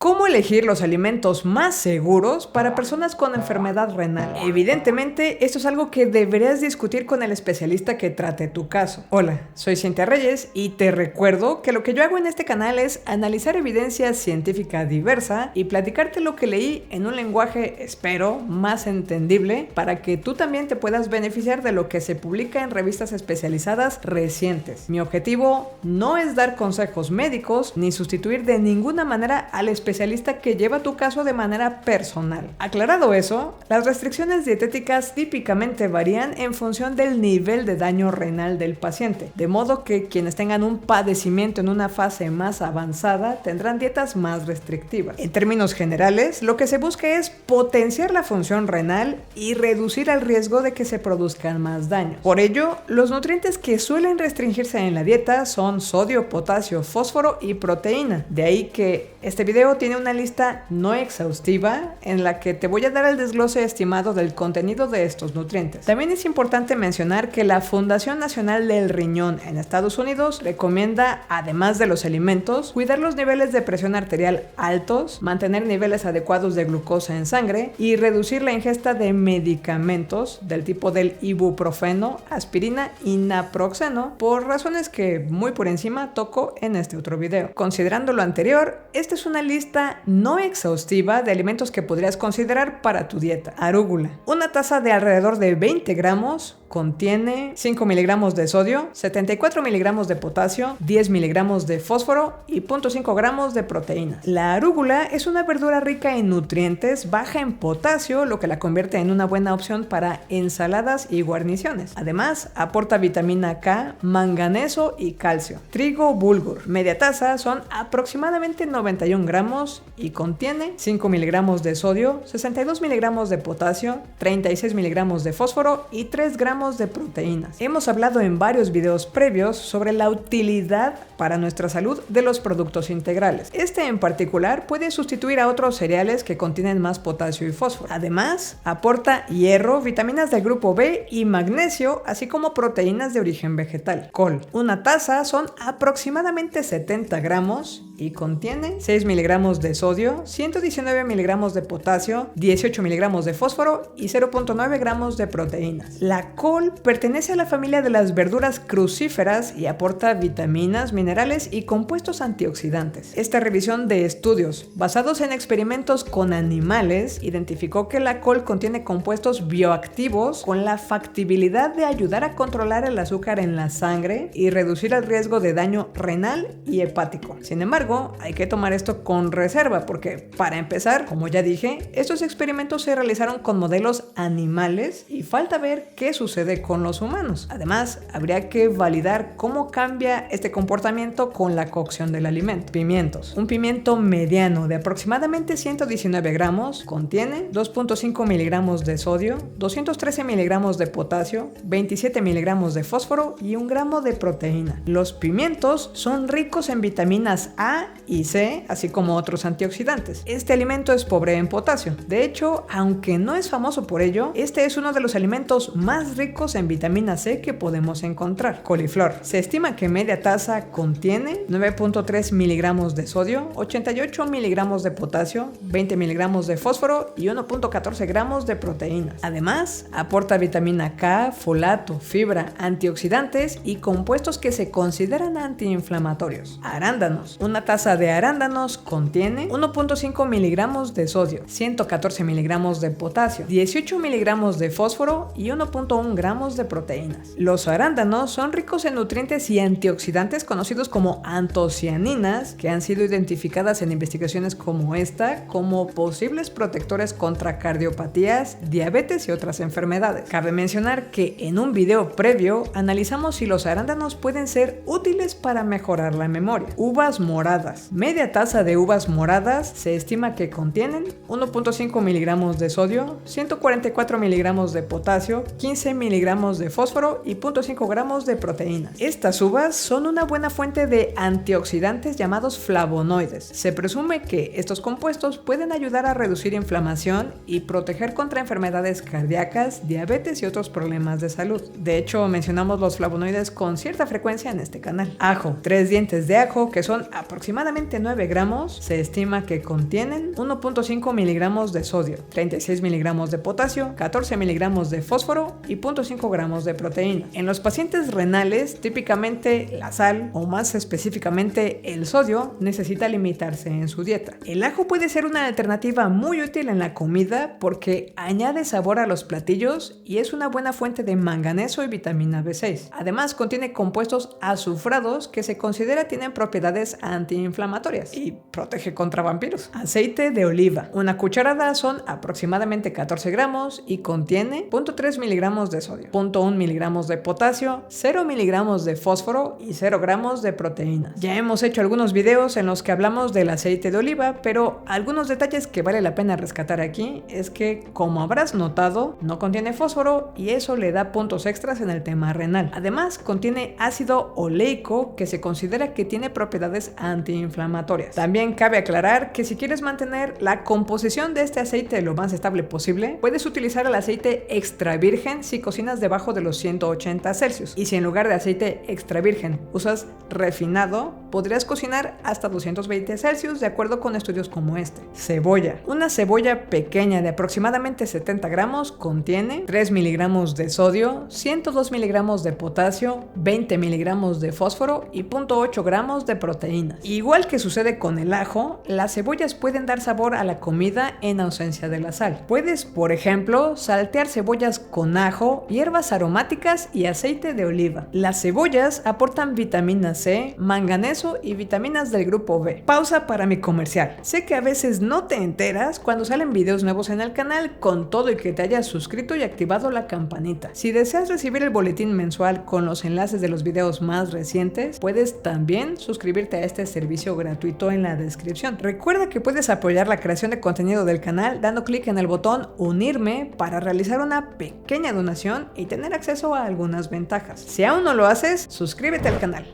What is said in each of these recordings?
¿Cómo elegir los alimentos más seguros para personas con enfermedad renal? Evidentemente, esto es algo que deberías discutir con el especialista que trate tu caso. Hola, soy Cintia Reyes y te recuerdo que lo que yo hago en este canal es analizar evidencia científica diversa y platicarte lo que leí en un lenguaje, espero, más entendible para que tú también te puedas beneficiar de lo que se publica en revistas especializadas recientes. Mi objetivo no es dar consejos médicos ni sustituir de ninguna manera al especialista que lleva tu caso de manera personal. Aclarado eso, las restricciones dietéticas típicamente varían en función del nivel de daño renal del paciente, de modo que quienes tengan un padecimiento en una fase más avanzada tendrán dietas más restrictivas. En términos generales, lo que se busca es potenciar la función renal y reducir el riesgo de que se produzcan más daños. Por ello, los nutrientes que suelen restringirse en la dieta son sodio, potasio, fósforo y proteína. De ahí que este video tiene una lista no exhaustiva en la que te voy a dar el desglose estimado del contenido de estos nutrientes. También es importante mencionar que la Fundación Nacional del Riñón en Estados Unidos recomienda, además de los alimentos, cuidar los niveles de presión arterial altos, mantener niveles adecuados de glucosa en sangre y reducir la ingesta de medicamentos del tipo del ibuprofeno, aspirina y naproxeno, por razones que muy por encima toco en este otro video. Considerando lo anterior, esta es una lista no exhaustiva de alimentos que podrías considerar para tu dieta. Arúgula. Una taza de alrededor de 20 gramos contiene 5 miligramos de sodio, 74 miligramos de potasio, 10 miligramos de fósforo y 0.5 gramos de proteína. La arúgula es una verdura rica en nutrientes, baja en potasio, lo que la convierte en una buena opción para ensaladas y guarniciones. Además, aporta vitamina K, manganeso y calcio. Trigo bulgur. Media taza son aproximadamente 91 gramos y contiene 5 miligramos de sodio, 62 miligramos de potasio, 36 miligramos de fósforo y 3 gramos de proteínas. Hemos hablado en varios videos previos sobre la utilidad para nuestra salud de los productos integrales. Este en particular puede sustituir a otros cereales que contienen más potasio y fósforo. Además, aporta hierro, vitaminas del grupo B y magnesio, así como proteínas de origen vegetal. Col. Una taza son aproximadamente 70 gramos y contiene 6 miligramos de sodio, 119 miligramos de potasio, 18 miligramos de fósforo y 0.9 gramos de proteínas. La col pertenece a la familia de las verduras crucíferas y aporta vitaminas, minerales y compuestos antioxidantes. Esta revisión de estudios basados en experimentos con animales identificó que la col contiene compuestos bioactivos con la factibilidad de ayudar a controlar el azúcar en la sangre y reducir el riesgo de daño renal y hepático. Sin embargo, hay que tomar esto con reserva porque, para empezar, como ya dije, estos experimentos se realizaron con modelos animales y falta ver qué sucede con los humanos. Además, habría que validar cómo cambia este comportamiento con la cocción del alimento. Pimientos. Un pimiento mediano de aproximadamente 119 gramos contiene 2.5 miligramos de sodio, 213 miligramos de potasio, 27 miligramos de fósforo y 1 gramo de proteína. Los pimientos son ricos en vitaminas A y C, así como otros antioxidantes. Este alimento es pobre en potasio. De hecho, aunque no es famoso por ello, este es uno de los alimentos más ricos en vitamina C que podemos encontrar. Coliflor. Se estima que media taza contiene 9.3 miligramos de sodio, 88 miligramos de potasio, 20 miligramos de fósforo y 1.14 gramos de proteínas. Además, aporta vitamina K, folato, fibra, antioxidantes y compuestos que se consideran antiinflamatorios. Arándanos. Una taza de arándanos contiene 1.5 miligramos de sodio, 114 miligramos de potasio, 18 miligramos de fósforo y 1.1 gramos de proteínas. Los arándanos son ricos en nutrientes y antioxidantes conocidos como antocianinas, que han sido identificadas en investigaciones como esta como posibles protectores contra cardiopatías, diabetes y otras enfermedades. Cabe mencionar que en un video previo analizamos si los arándanos pueden ser útiles para mejorar la memoria. Uvas moradas. Media taza de uvas moradas se estima que contienen 1.5 miligramos de sodio, 144 miligramos de potasio, 15 miligramos de fósforo y 0.5 gramos de proteínas. Estas uvas son una buena fuente de antioxidantes llamados flavonoides. Se presume que estos compuestos pueden ayudar a reducir inflamación y proteger contra enfermedades cardíacas, diabetes y otros problemas de salud. De hecho, mencionamos los flavonoides con cierta frecuencia en este canal. Ajo. 3 dientes de ajo, que son aproximadamente aproximadamente 9 gramos, se estima que contienen 1.5 miligramos de sodio, 36 miligramos de potasio, 14 miligramos de fósforo y 0.5 gramos de proteína. En los pacientes renales, típicamente la sal, o más específicamente el sodio, necesita limitarse en su dieta. El ajo puede ser una alternativa muy útil en la comida porque añade sabor a los platillos y es una buena fuente de manganeso y vitamina B6. Además, contiene compuestos azufrados que se considera tienen propiedades antiinflamatorias y protege contra vampiros. Aceite de oliva. Una cucharada son aproximadamente 14 gramos y contiene 0.3 miligramos de sodio, 0.1 miligramos de potasio, 0 miligramos de fósforo y 0 gramos de proteínas. Ya hemos hecho algunos videos en los que hablamos del aceite de oliva, pero algunos detalles que vale la pena rescatar aquí es que, como habrás notado, no contiene fósforo y eso le da puntos extras en el tema renal. Además, contiene ácido oleico que se considera que tiene propiedades antiinflamatorias. También cabe aclarar que si quieres mantener la composición de este aceite lo más estable posible, puedes utilizar el aceite extra virgen si cocinas debajo de los 180 Celsius. Y si en lugar de aceite extra virgen usas refinado, podrías cocinar hasta 220 Celsius de acuerdo con estudios como este. Cebolla. Una cebolla pequeña de aproximadamente 70 gramos contiene 3 miligramos de sodio, 102 miligramos de potasio, 20 miligramos de fósforo y 0.8 gramos de proteínas. Igual que sucede con el ajo, las cebollas pueden dar sabor a la comida en ausencia de la sal. Puedes, por ejemplo, saltear cebollas con ajo, hierbas aromáticas y aceite de oliva. Las cebollas aportan vitamina C, manganeso y vitaminas del grupo B. Pausa para mi comercial. Sé que a veces no te enteras cuando salen videos nuevos en el canal, con todo y que te hayas suscrito y activado la campanita. Si deseas recibir el boletín mensual con los enlaces de los videos más recientes, puedes también suscribirte a este servicio gratuito en la descripción. Recuerda que puedes apoyar la creación de contenido del canal dando clic en el botón unirme para realizar una pequeña donación y tener acceso a algunas ventajas. Si aún no lo haces, suscríbete al canal.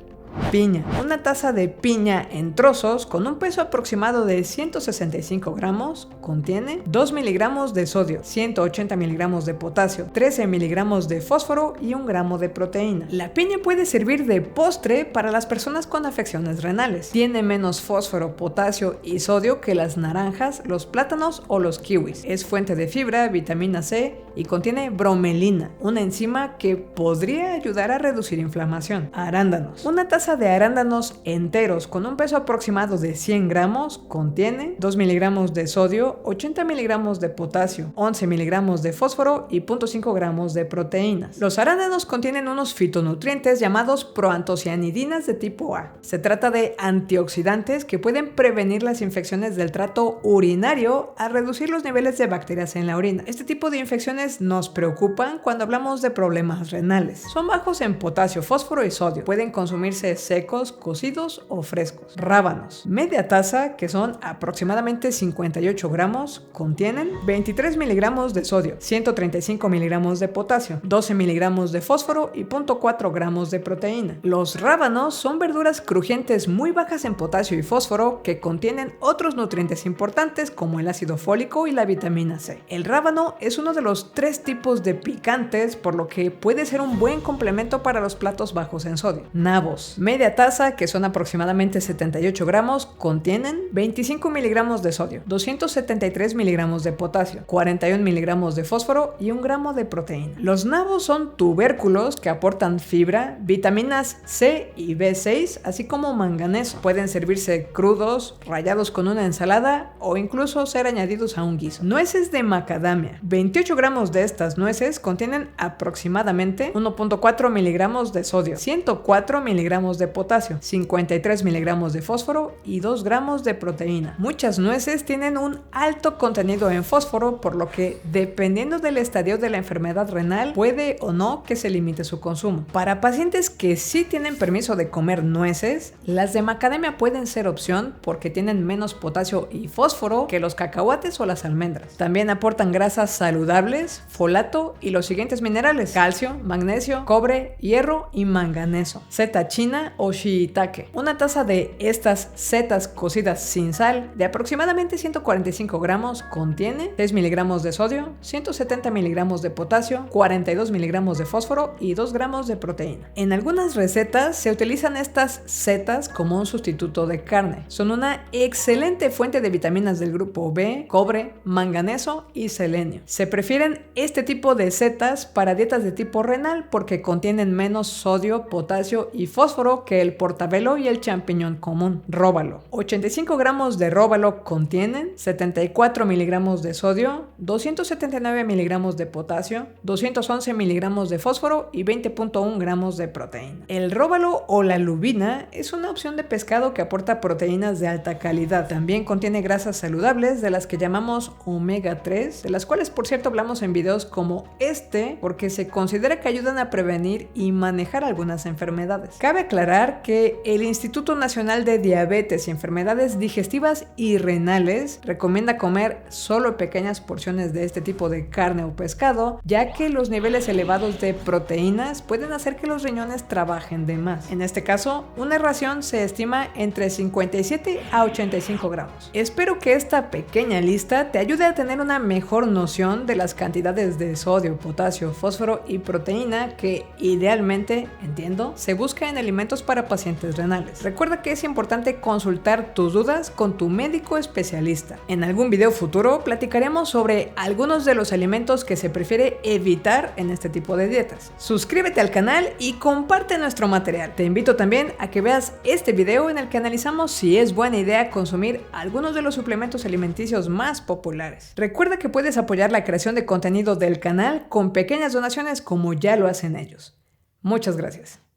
Piña. Una taza de piña en trozos con un peso aproximado de 165 gramos contiene 2 miligramos de sodio, 180 miligramos de potasio, 13 miligramos de fósforo y 1 gramo de proteína. La piña puede servir de postre para las personas con afecciones renales. Tiene menos fósforo, potasio y sodio que las naranjas, los plátanos o los kiwis. Es fuente de fibra, vitamina C y contiene bromelina, una enzima que podría ayudar a reducir inflamación. Arándanos. Una taza de arándanos enteros con un peso aproximado de 100 gramos contiene 2 miligramos de sodio, 80 miligramos de potasio, 11 miligramos de fósforo y 0.5 gramos de proteínas. Los arándanos contienen unos fitonutrientes llamados proantocianidinas de tipo A. Se trata de antioxidantes que pueden prevenir las infecciones del tracto urinario al reducir los niveles de bacterias en la orina. Este tipo de infecciones nos preocupan cuando hablamos de problemas renales. Son bajos en potasio, fósforo y sodio. Pueden consumirse secos, cocidos o frescos. Rábanos. Media taza, que son aproximadamente 58 gramos, contienen 23 miligramos de sodio, 135 miligramos de potasio, 12 miligramos de fósforo y 0.4 gramos de proteína. Los rábanos son verduras crujientes muy bajas en potasio y fósforo que contienen otros nutrientes importantes como el ácido fólico y la vitamina C. El rábano es uno de los 3 tipos de picantes, por lo que puede ser un buen complemento para los platos bajos en sodio. Nabos. Media taza, que son aproximadamente 78 gramos, contienen 25 miligramos de sodio, 273 miligramos de potasio, 41 miligramos de fósforo y 1 gramo de proteína. Los nabos son tubérculos que aportan fibra, vitaminas C y B6, así como manganeso. Pueden servirse crudos, rallados con una ensalada o incluso ser añadidos a un guiso. Nueces de macadamia. 28 gramos de estas nueces contienen aproximadamente 1.4 miligramos de sodio, 104 miligramos de potasio, 53 miligramos de fósforo y 2 gramos de proteína. Muchas nueces tienen un alto contenido en fósforo, por lo que dependiendo del estadio de la enfermedad renal puede o no que se limite su consumo. Para pacientes que sí tienen permiso de comer nueces, las de macadamia pueden ser opción porque tienen menos potasio y fósforo que los cacahuates o las almendras. También aportan grasas saludables, folato y los siguientes minerales: calcio, magnesio, cobre, hierro y manganeso. Seta china lubina o shiitake. Una taza de estas setas cocidas sin sal de aproximadamente 145 gramos contiene 6 miligramos de sodio, 170 miligramos de potasio, 42 miligramos de fósforo y 2 gramos de proteína. En algunas recetas se utilizan estas setas como un sustituto de carne. Son una excelente fuente de vitaminas del grupo B, cobre, manganeso y selenio. Se prefieren este tipo de setas para dietas de tipo renal porque contienen menos sodio, potasio y fósforo que el portabelo y el champiñón común. Róbalo. 85 gramos de róbalo contienen 74 miligramos de sodio, 279 miligramos de potasio, 211 miligramos de fósforo y 20.1 gramos de proteína. El róbalo o la lubina es una opción de pescado que aporta proteínas de alta calidad. También contiene grasas saludables de las que llamamos omega 3, de las cuales por cierto hablamos en videos como este porque se considera que ayudan a prevenir y manejar algunas enfermedades. Cabe aclarar que el Instituto Nacional de Diabetes y Enfermedades Digestivas y Renales recomienda comer solo pequeñas porciones de este tipo de carne o pescado, ya que los niveles elevados de proteínas pueden hacer que los riñones trabajen de más. En este caso, una ración se estima entre 57 a 85 gramos. Espero que esta pequeña lista te ayude a tener una mejor noción de las cantidades de sodio, potasio, fósforo y proteína que idealmente, entiendo, se busca en alimentos para pacientes renales. Recuerda que es importante consultar tus dudas con tu médico especialista. En algún video futuro platicaremos sobre algunos de los alimentos que se prefiere evitar en este tipo de dietas. Suscríbete al canal y comparte nuestro material. Te invito también a que veas este video en el que analizamos si es buena idea consumir algunos de los suplementos alimenticios más populares. Recuerda que puedes apoyar la creación de contenido del canal con pequeñas donaciones como ya lo hacen ellos. Muchas gracias.